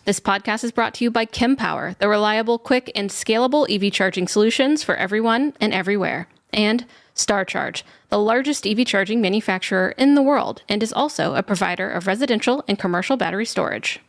This podcast is brought to you by Kempower, the reliable, quick, and scalable EV charging solutions for everyone and everywhere. And StarCharge, the largest EV charging manufacturer in the world, and is also a provider of residential and commercial battery storage.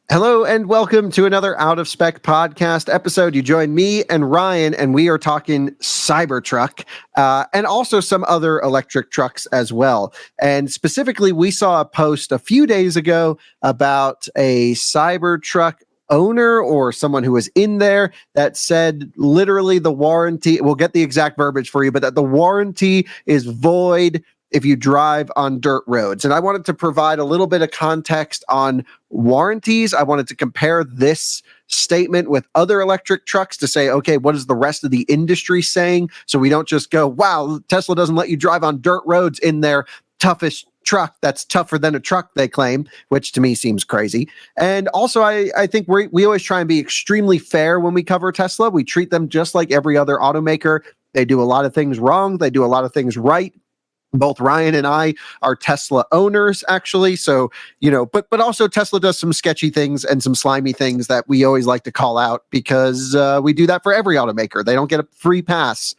Hello and welcome to another Out of Spec podcast episode. You join me and Ryan, and we are talking Cybertruck and also some other electric trucks as well. And specifically, we saw a post a few days ago about a Cybertruck owner or someone who was in there that said literally the warranty, we'll get the exact verbiage for you, but that the warranty is void if you drive on dirt roads. And I wanted to provide a little bit of context on warranties. I wanted to compare this statement with other electric trucks to say, okay, what is the rest of the industry saying? So we don't just go, wow, Tesla doesn't let you drive on dirt roads in their toughest truck that's tougher than a truck, they claim, which to me seems crazy. And also, I think we always try and be extremely fair when we cover Tesla. We treat them just like every other automaker. They do a lot of things wrong. They do a lot of things right. Both Ryan and I are Tesla owners, actually. So, but also Tesla does some sketchy things and some slimy things that we always like to call out because we do that for every automaker. They don't get a free pass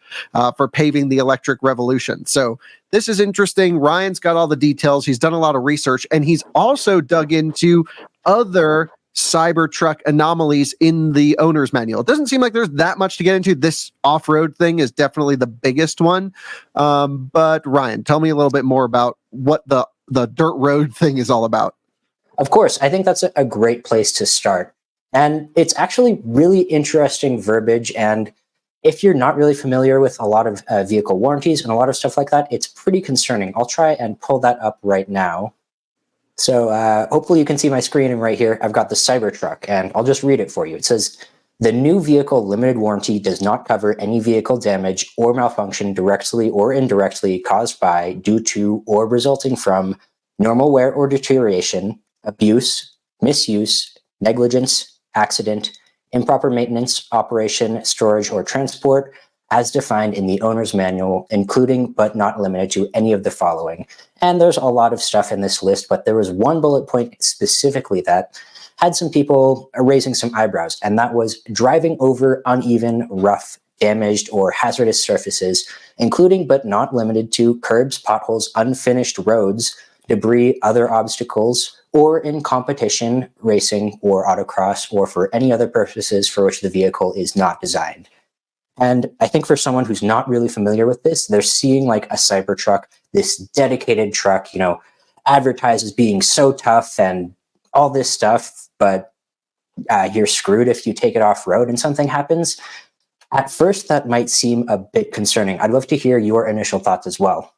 for paving the electric revolution. So this is interesting. Ryan's got all the details. He's done a lot of research, and he's also dug into other Cybertruck anomalies in the owner's manual. It doesn't seem like there's that much to get into. This off-road thing is definitely the biggest one. But Ryan, tell me a little bit more about what the dirt road thing is all about. Of course, I think that's a great place to start. And it's actually really interesting verbiage. And if you're not really familiar with a lot of vehicle warranties and a lot of stuff like that, it's pretty concerning. I'll try and pull that up right now. So hopefully you can see my screen, and right here I've got the Cybertruck, and I'll just read it for you. It says, the new vehicle limited warranty does not cover any vehicle damage or malfunction directly or indirectly caused by, due to, or resulting from normal wear or deterioration, abuse, misuse, negligence, accident, improper maintenance, operation, storage, or transport, as defined in the owner's manual, including but not limited to any of the following. And there's a lot of stuff in this list, but there was one bullet point specifically that had some people raising some eyebrows, and that was driving over uneven, rough, damaged, or hazardous surfaces, including but not limited to curbs, potholes, unfinished roads, debris, other obstacles, or in competition, racing, or autocross, or for any other purposes for which the vehicle is not designed. And I think for someone who's not really familiar with this, they're seeing like a Cybertruck, this dedicated truck, advertised as being so tough and all this stuff, but you're screwed if you take it off road and something happens. At first, that might seem a bit concerning. I'd love to hear your initial thoughts as well.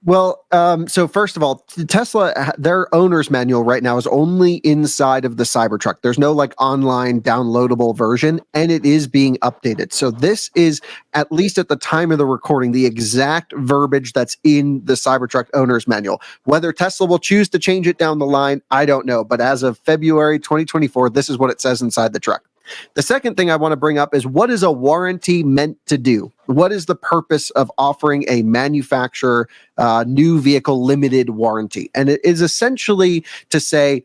Well, so first of all, Tesla, their owner's manual right now is only inside of the Cybertruck. There's no online downloadable version, and it is being updated. So this is, at least at the time of the recording, the exact verbiage that's in the Cybertruck owner's manual. Whether Tesla will choose to change it down the line, I don't know. But as of February 2024, this is what it says inside the truck. The second thing I want to bring up is, what is a warranty meant to do? What is the purpose of offering a manufacturer new vehicle limited warranty? And it is essentially to say,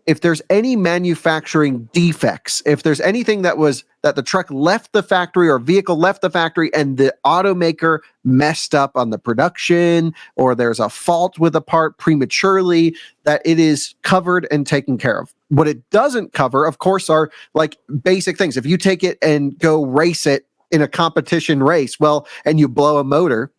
if there's any manufacturing defects, if there's anything that the truck left the factory or vehicle left the factory and the automaker messed up on the production, or there's a fault with a part prematurely, that it is covered and taken care of. What it doesn't cover, of course, are like basic things. If you take it and go race it in a competition race, and you blow a motor,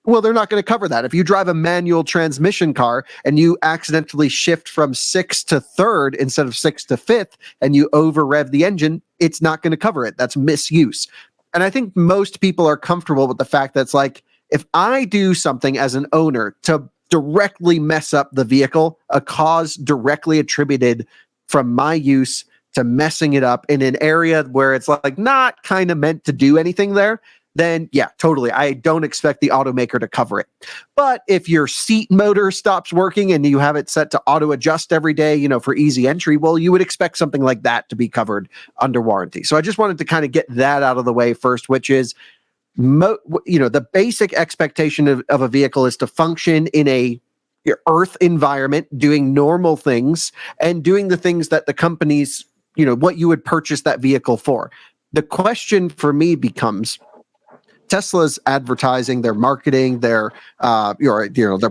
they're not going to cover that. If you drive a manual transmission car and you accidentally shift from 6th to 3rd instead of 6th to 5th and you over rev the engine, it's not going to cover it. That's misuse. And I think most people are comfortable with the fact that it's like, if I do something as an owner to directly mess up the vehicle, a cause directly attributed from my use to messing it up in an area where it's not kind of meant to do anything there, then yeah, totally. I don't expect the automaker to cover it. But if your seat motor stops working and you have it set to auto adjust every day, for easy entry, you would expect something like that to be covered under warranty. So I just wanted to kind of get that out of the way first, which is the basic expectation of a vehicle is to function in a earth environment, doing normal things and doing the things that the companies, what you would purchase that vehicle for. The question for me becomes, Tesla's advertising, their marketing, their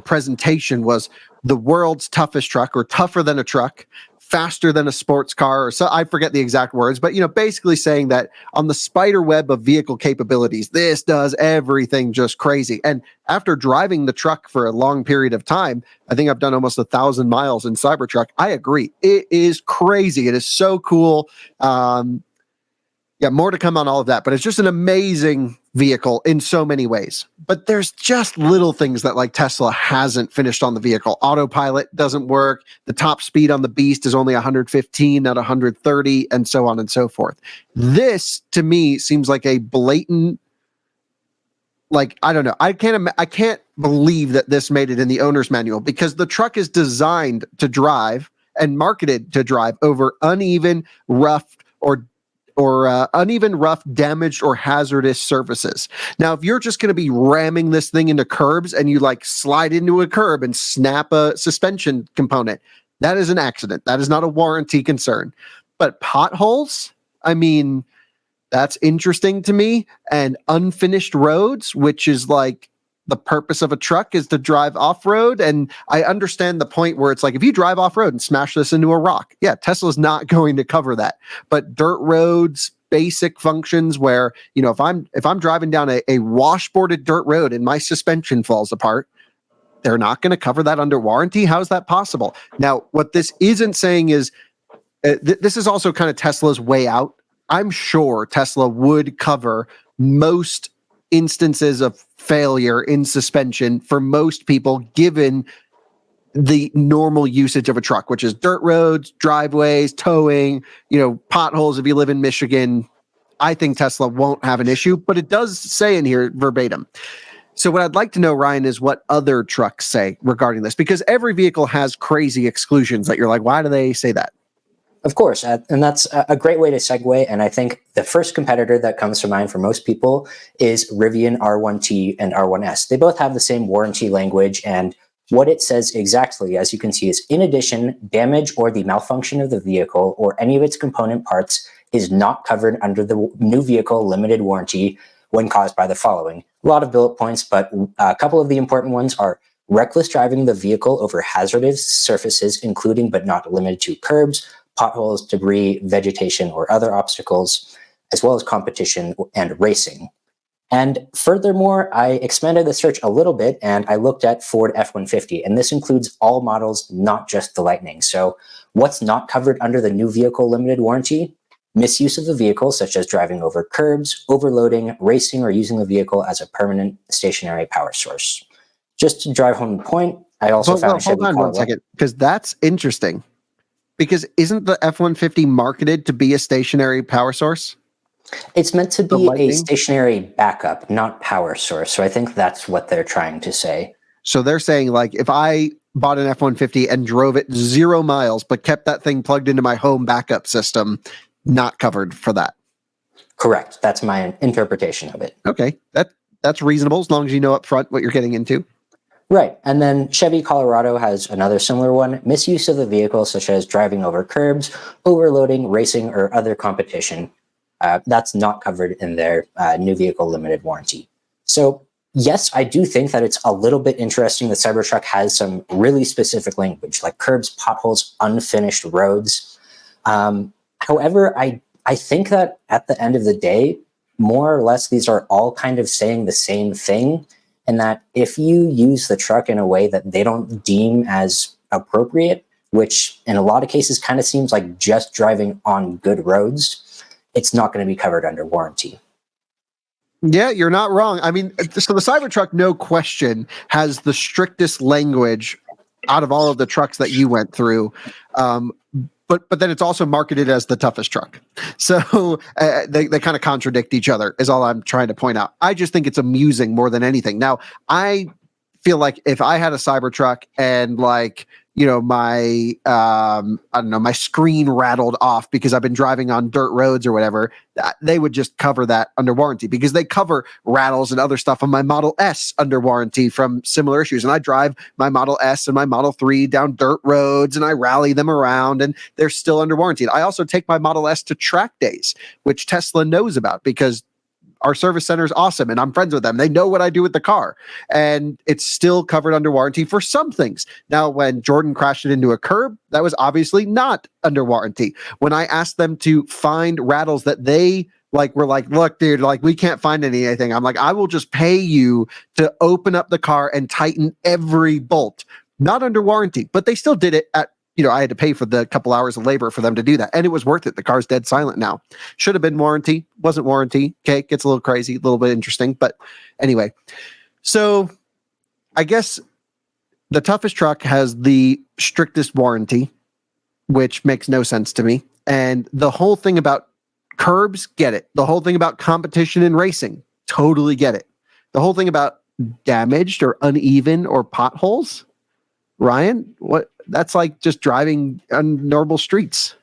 presentation was the world's toughest truck, or tougher than a truck, faster than a sports car, or so I forget the exact words, but basically saying that on the spider web of vehicle capabilities, this does everything just crazy. And after driving the truck for a long period of time, I think I've done almost 1,000 miles in Cybertruck. I agree, it is crazy. It is so cool. More to come on all of that, but it's just an amazing vehicle in so many ways. But there's just little things that like Tesla hasn't finished on the vehicle. Autopilot doesn't work. The top speed on the Beast is only 115, not 130, and so on and so forth. This to me seems like a blatant, I don't know. I can't believe that this made it in the owner's manual, because the truck is designed to drive and marketed to drive over uneven, rough, damaged, or hazardous surfaces. Now, if you're just going to be ramming this thing into curbs and you slide into a curb and snap a suspension component, that is an accident. That is not a warranty concern. But potholes, I mean, that's interesting to me. And unfinished roads, which is the purpose of a truck is to drive off-road. And I understand the point where it's if you drive off-road and smash this into a rock, yeah, Tesla's not going to cover that. But dirt roads, basic functions where, if I'm driving down a washboarded dirt road and my suspension falls apart, they're not going to cover that under warranty. How's that possible? Now, what this isn't saying is, this is also kind of Tesla's way out. I'm sure Tesla would cover most instances of failure in suspension for most people, given the normal usage of a truck, which is dirt roads, driveways, towing, potholes. If you live in Michigan, I think Tesla won't have an issue, but it does say in here verbatim. So what I'd like to know, Ryan, is what other trucks say regarding this, because every vehicle has crazy exclusions that you're why do they say that? Of course, and that's a great way to segue. And I think the first competitor that comes to mind for most people is Rivian R1T and R1S. They both have the same warranty language, and what it says exactly, as you can see, is in addition, damage or the malfunction of the vehicle or any of its component parts is not covered under the new vehicle limited warranty when caused by the following. A lot of bullet points, but a couple of the important ones are reckless driving the vehicle over hazardous surfaces, including but not limited to curbs, potholes, debris, vegetation, or other obstacles, as well as competition and racing. And furthermore, I expanded the search a little bit and I looked at Ford F-150, and this includes all models, not just the Lightning. So what's not covered under the new vehicle limited warranty? Misuse of the vehicle, such as driving over curbs, overloading, racing, or using the vehicle as a permanent stationary power source. Just to drive home the point, I also found Hold on one second, because that's interesting. Because isn't the F-150 marketed to be a stationary power source? It's meant to be a stationary backup, not power source. So I think that's what they're trying to say. So they're saying, if I bought an F-150 and drove it 0 miles, but kept that thing plugged into my home backup system, not covered for that. Correct. That's my interpretation of it. Okay. That's reasonable, as long as you know up front what you're getting into. Right. And then Chevy Colorado has another similar one: misuse of the vehicle, such as driving over curbs, overloading, racing, or other competition. That's not covered in their new vehicle limited warranty. So yes, I do think that it's a little bit interesting that Cybertruck has some really specific language, like curbs, potholes, unfinished roads. However, I think that at the end of the day, more or less, these are all kind of saying the same thing. And that if you use the truck in a way that they don't deem as appropriate, which in a lot of cases kind of seems like just driving on good roads, it's not going to be covered under warranty. Yeah, you're not wrong. I mean, so the Cybertruck, no question, has the strictest language out of all of the trucks that you went through. But then it's also marketed as the toughest truck. So they kind of contradict each other, is all I'm trying to point out. I just think it's amusing more than anything. Now, I feel like if I had a Cybertruck and my I don't know, my screen rattled off because I've been driving on dirt roads or whatever, they would just cover that under warranty because they cover rattles and other stuff on my Model S under warranty from similar issues. And I drive my Model S and my Model 3 down dirt roads and I rally them around and they're still under warranty. I also take my Model S to track days, which Tesla knows about because our service center is awesome and I'm friends with them. They know what I do with the car and it's still covered under warranty for some things. Now, when Jordan crashed it into a curb, that was obviously not under warranty. When I asked them to find rattles that they were like, look, dude, we can't find anything. I'm like, I will just pay you to open up the car and tighten every bolt. Not under warranty, but they still did it at, I had to pay for the couple hours of labor for them to do that. And it was worth it. The car's dead silent now. Should have been warranty. Wasn't warranty. Okay. Gets a little crazy, a little bit interesting. But anyway, so I guess the toughest truck has the strictest warranty, which makes no sense to me. And the whole thing about curbs, get it. The whole thing about competition in racing, totally get it. The whole thing about damaged or uneven or potholes, Ryan, what? That's like just driving on normal streets.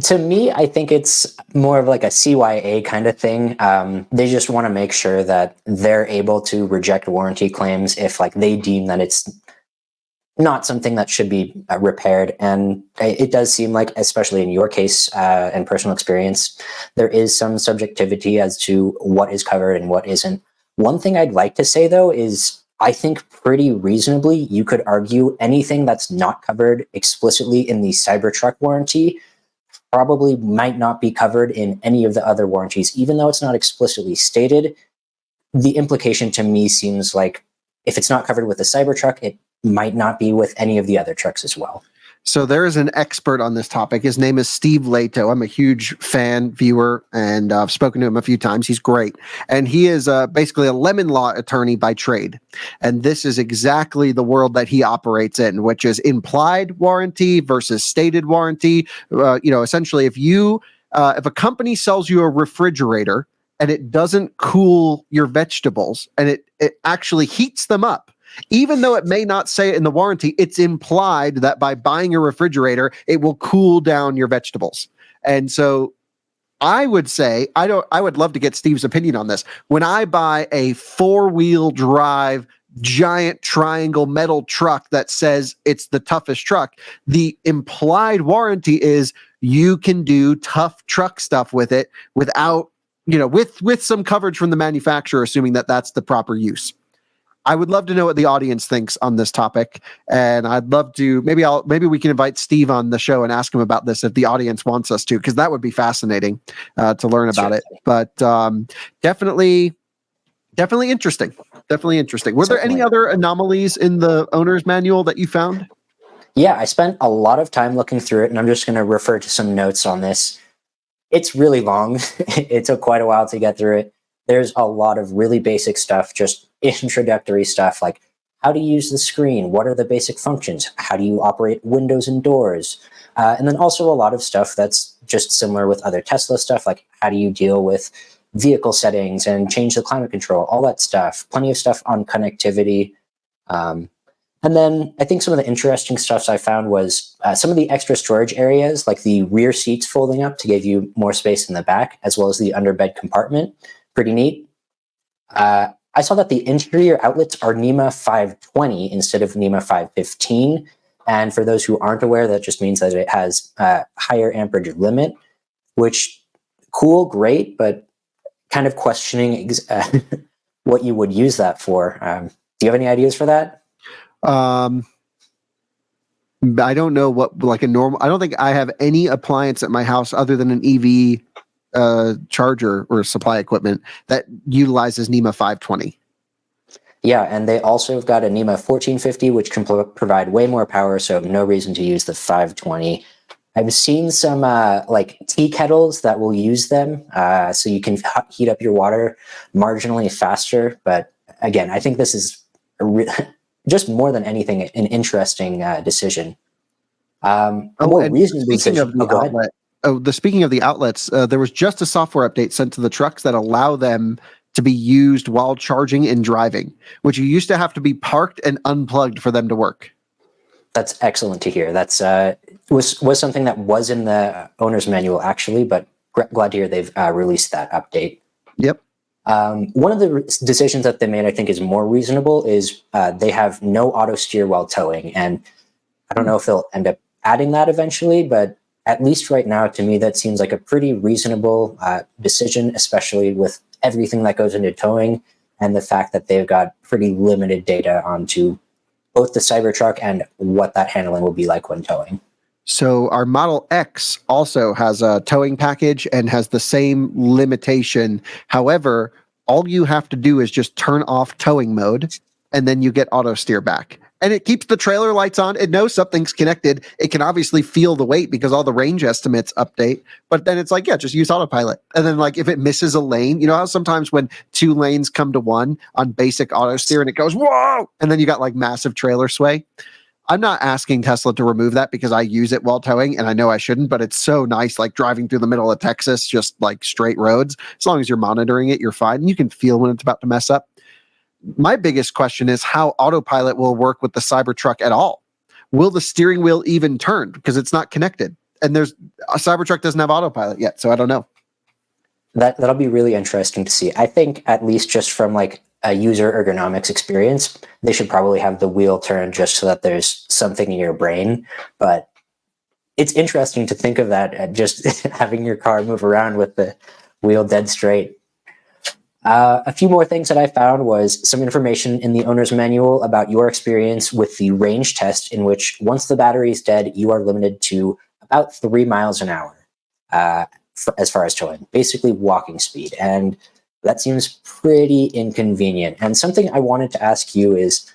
To me, I think it's more of like a CYA kind of thing. They just want to make sure that they're able to reject warranty claims if they deem that it's not something that should be repaired. And it does seem like, especially in your case and personal experience, there is some subjectivity as to what is covered and what isn't. One thing I'd like to say, though, is I think pretty reasonably you could argue anything that's not covered explicitly in the Cybertruck warranty probably might not be covered in any of the other warranties. Even though it's not explicitly stated, the implication to me seems like if it's not covered with the Cybertruck, it might not be with any of the other trucks as well. So there is an expert on this topic. His name is Steve Lato. I'm a huge fan, viewer, and I've spoken to him a few times. He's great. And he is basically a lemon law attorney by trade. And this is exactly the world that he operates in, which is implied warranty versus stated warranty. Essentially, if a company sells you a refrigerator and it doesn't cool your vegetables and it actually heats them up, even though it may not say it in the warranty, it's implied that by buying a refrigerator, it will cool down your vegetables. And so I would say, I would love to get Steve's opinion on this. When I buy a 4-wheel drive, giant triangle metal truck that says it's the toughest truck, the implied warranty is you can do tough truck stuff with it without, with some coverage from the manufacturer, assuming that that's the proper use. I would love to know what the audience thinks on this topic, and I'd love to maybe we can invite Steve on the show and ask him about this if the audience wants us to, because that would be fascinating to learn about it. But definitely interesting. Definitely interesting. Were there any other anomalies in the owner's manual that you found? Yeah, I spent a lot of time looking through it, and I'm just going to refer to some notes on this. It's really long. It took quite a while to get through it. There's a lot of really basic stuff, just introductory stuff like how to use the screen, what are the basic functions, how do you operate windows and doors, and then also a lot of stuff that's just similar with other Tesla stuff, like how do you deal with vehicle settings and change the climate control, all that stuff. Plenty of stuff on connectivity. And then I think some of the interesting stuff I found was some of the extra storage areas, like the rear seats folding up to give you more space in the back, as well as the underbed compartment. Pretty neat. I saw that the interior outlets are NEMA 520 instead of NEMA 515. And for those who aren't aware, that just means that it has a higher amperage limit, which cool, great, but kind of questioning what you would use that for. Do you have any ideas for that? I don't know what I don't think I have any appliance at my house other than an EV charger or supply equipment that utilizes NEMA 520. Yeah, and they also have got a NEMA 1450, which can provide way more power, so no reason to use the 520. I've seen some tea kettles that will use them, so you can heat up your water marginally faster. But again, I think this is just more than anything an interesting decision. Speaking of the outlets, there was just a software update sent to the trucks that allow them to be used while charging and driving, which you used to have to be parked and unplugged for them to work. That's excellent to hear. That's was something that was in the owner's manual actually, but glad to hear they've released that update. Yep. One of the decisions that they made, I think, is more reasonable. Is they have no auto steer while towing, and I don't know if they'll end up adding that eventually, but at least right now, to me, that seems like a pretty reasonable decision, especially with everything that goes into towing and the fact that they've got pretty limited data onto both the Cybertruck and what that handling will be like when towing. So our Model X also has a towing package and has the same limitation. However, all you have to do is just turn off towing mode, and then you get auto steer back. And it keeps the trailer lights on. It knows something's connected. It can obviously feel the weight because all the range estimates update. But then it's like, yeah, just use autopilot. And then like if it misses a lane, you know how sometimes when two lanes come to one on basic auto steer and it goes, whoa, and then you got like massive trailer sway. I'm not asking Tesla to remove that because I use it while towing and I know I shouldn't, but it's so nice, like driving through the middle of Texas, just like straight roads. As long as you're monitoring it, you're fine. And you can feel when it's about to mess up. My biggest question is how autopilot will work with the Cybertruck at all. Will the steering wheel even turn? Because it's not connected. And a Cybertruck doesn't have autopilot yet, so I don't know. That'll be really interesting to see. I think at least just from like a user ergonomics experience, they should probably have the wheel turn just so that there's something in your brain. But it's interesting to think of that at just having your car move around with the wheel dead straight. A few more things that I found was some information in the owner's manual about your experience with the range test, in which once the battery is dead, you are limited to about 3 miles an hour as far as towing, basically walking speed. And that seems pretty inconvenient. And something I wanted to ask you is,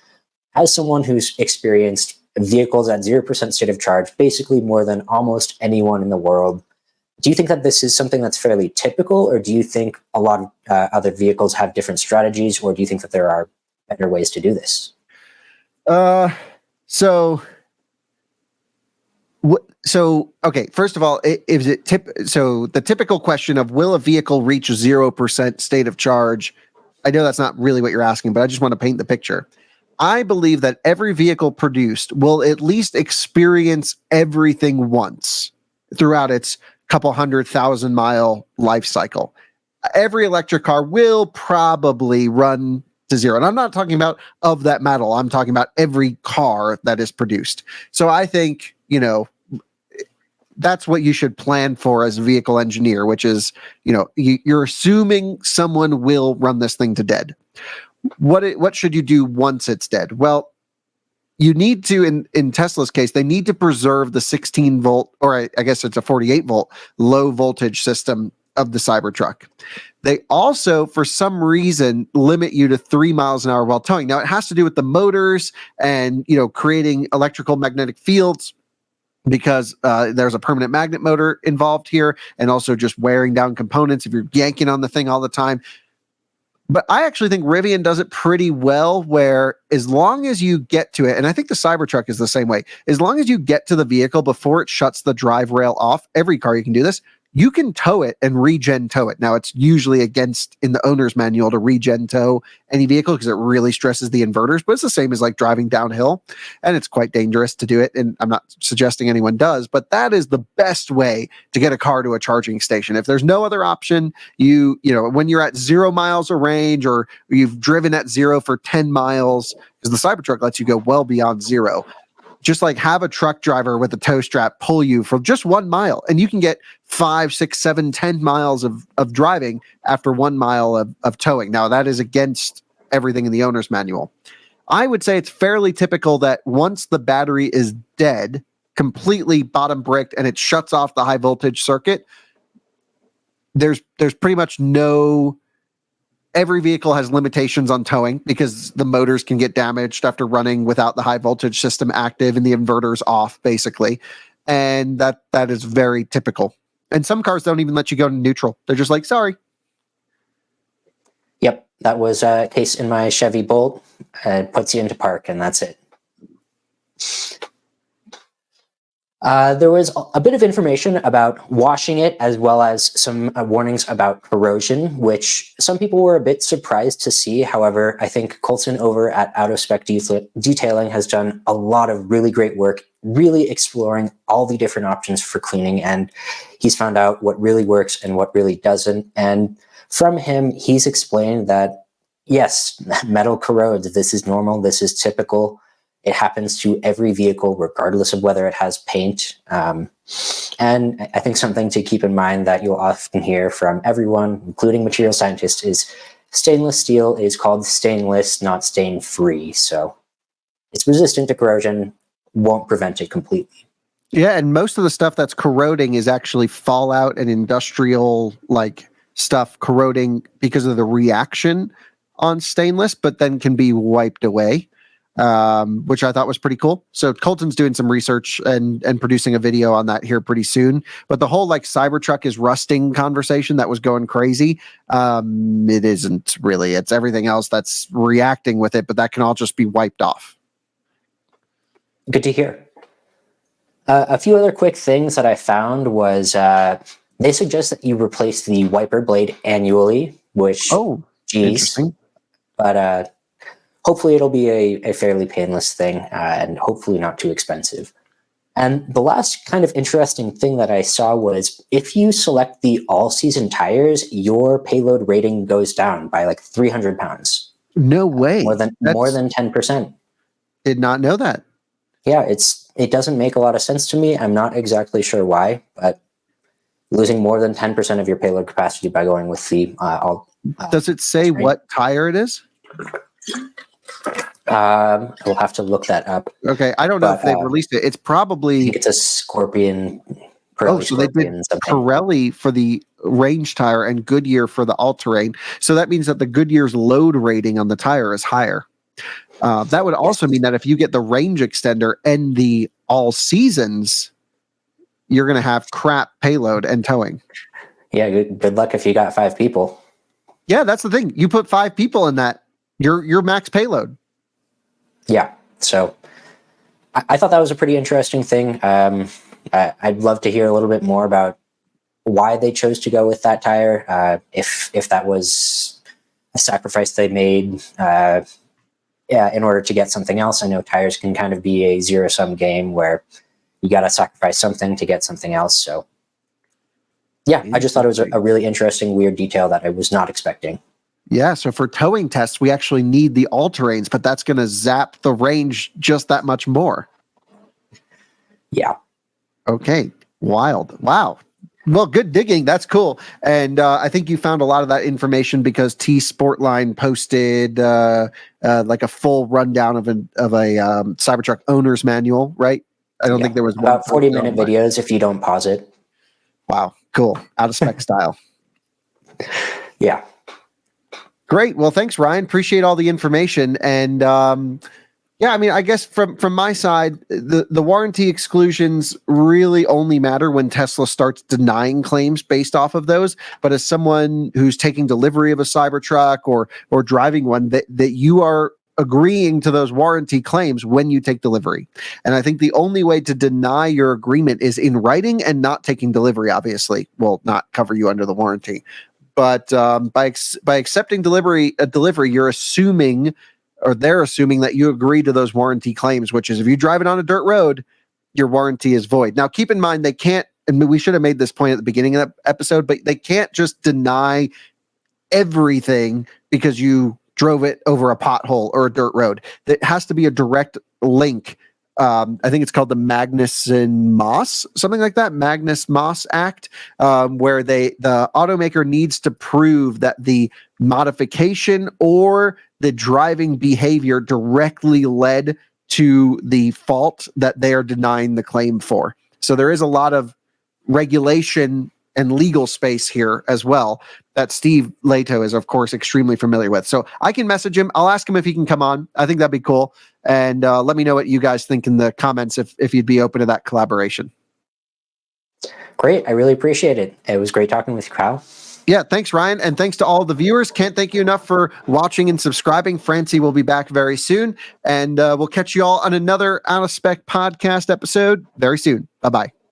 as someone who's experienced vehicles at 0% state of charge, basically more than almost anyone in the world, do you think that this is something that's fairly typical, or do you think a lot of other vehicles have different strategies, or do you think that there are better ways to do this? Okay, first of all, so the typical question of will a vehicle reach 0% state of charge? I know that's not really what you're asking, but I just want to paint the picture. I believe that every vehicle produced will at least experience everything once throughout its couple 100,000 mile life cycle. Every electric car will probably run to zero. And I'm not talking about of that model. I'm talking about every car that is produced. So I think, that's what you should plan for as a vehicle engineer, which is, you're assuming someone will run this thing to dead. What should you do once it's dead? Well, you need to, in Tesla's case, they need to preserve the 16 volt, or I guess it's a 48 volt low voltage system of the Cybertruck. They also, for some reason, limit you to 3 miles an hour while towing. Now, it has to do with the motors and, creating electrical magnetic fields, because there's a permanent magnet motor involved here, and also just wearing down components if you're yanking on the thing all the time. But I actually think Rivian does it pretty well, where as long as you get to it, and I think the Cybertruck is the same way, as long as you get to the vehicle before it shuts the drive rail off, every car you can do this, you can tow it and regen tow it. Now, it's usually against, in the owner's manual, to regen tow any vehicle because it really stresses the inverters, but it's the same as like driving downhill, and it's quite dangerous to do it. And I'm not suggesting anyone does, but that is the best way to get a car to a charging station. If there's no other option, when you're at 0 miles of range, or you've driven at zero for 10 miles, because the Cybertruck lets you go well beyond zero, just like have a truck driver with a tow strap pull you for just 1 mile, and you can get 5, 6, 7, 10 miles of driving after 1 mile of towing. Now, that is against everything in the owner's manual. I would say it's fairly typical that once the battery is dead, completely bottom bricked, and it shuts off the high voltage circuit, there's pretty much no... Every vehicle has limitations on towing because the motors can get damaged after running without the high voltage system active and the inverters off, basically. And that is very typical. And some cars don't even let you go to neutral. They're just like, sorry. Yep, that was a case in my Chevy Bolt. It puts you into park, and that's it. There was a bit of information about washing it, as well as some warnings about corrosion, which some people were a bit surprised to see. However, I think Colton over at Out of Spec Detailing has done a lot of really great work, really exploring all the different options for cleaning, and he's found out what really works and what really doesn't. And from him, he's explained that, yes, metal corrodes. This is normal. This is typical. It happens to every vehicle, regardless of whether it has paint. And I think something to keep in mind that you'll often hear from everyone, including material scientists, is stainless steel is called stainless, not stain-free. So it's resistant to corrosion, won't prevent it completely. Yeah, and most of the stuff that's corroding is actually fallout and industrial like stuff corroding because of the reaction on stainless, but then can be wiped away. Which I thought was pretty cool. So Colton's doing some research and producing a video on that here pretty soon. But the whole like Cybertruck is rusting conversation that was going crazy, it isn't really. It's everything else that's reacting with it, but that can all just be wiped off. Good to hear. A few other quick things that I found was they suggest that you replace the wiper blade annually, which, interesting. But hopefully it'll be a fairly painless thing and hopefully not too expensive. And the last kind of interesting thing that I saw was if you select the all-season tires, your payload rating goes down by like 300 pounds. No way. More than 10%. Did not know that. Yeah, it doesn't make a lot of sense to me. I'm not exactly sure why, but losing more than 10% of your payload capacity by going with the Does it say what tire it is? We'll have to look that up. Okay, I don't know if they've released it. It's probably. I think it's a Scorpion. So they did Pirelli for the range tire and Goodyear for the all-terrain. So that means that the Goodyear's load rating on the tire is higher. That would also mean that if you get the range extender and the all seasons, you're going to have crap payload and towing. Yeah, good luck if you got 5 people. Yeah, that's the thing. You put 5 people in that, your max payload. Yeah, so I thought that was a pretty interesting thing. I'd love to hear a little bit more about why they chose to go with that tire. If that was a sacrifice they made in order to get something else. I know tires can kind of be a zero-sum game where you got to sacrifice something to get something else. So yeah, I just thought it was a really interesting, weird detail that I was not expecting. Yeah, so for towing tests, we actually need the all-terrains, but that's going to zap the range just that much more. Yeah. Okay, wild. Wow. Well, good digging. That's cool. And I think you found a lot of that information because T Sportline posted like a full rundown of a Cybertruck owner's manual, right? I don't think there was about 40-minute videos if you don't pause it. Wow, cool. Out of spec style. Yeah. Great. Well, thanks, Ryan. Appreciate all the information. And yeah, I mean, I guess from my side, the warranty exclusions really only matter when Tesla starts denying claims based off of those. But as someone who's taking delivery of a Cybertruck or driving one, that you are agreeing to those warranty claims when you take delivery. And I think the only way to deny your agreement is in writing and not taking delivery, obviously, will not cover you under the warranty. But by accepting delivery, you're assuming, or they're assuming, that you agree to those warranty claims, which is if you drive it on a dirt road, your warranty is void. Now, keep in mind, they can't, and we should have made this point at the beginning of the episode, but they can't just deny everything because you drove it over a pothole or a dirt road. It has to be a direct link. I think it's called the Magnuson-Moss, something like that, Magnus-Moss Act, where the automaker needs to prove that the modification or the driving behavior directly led to the fault that they are denying the claim for. So there is a lot of regulation and legal space here as well that Steve Leto is, of course, extremely familiar with. So I can message him. I'll ask him if he can come on. I think that'd be cool. And let me know what you guys think in the comments if you'd be open to that collaboration. Great. I really appreciate it. It was great talking with you, Kyle. Yeah, thanks, Ryan. And thanks to all the viewers. Can't thank you enough for watching and subscribing. Francie will be back very soon. And we'll catch you all on another Out of Spec podcast episode very soon. Bye-bye.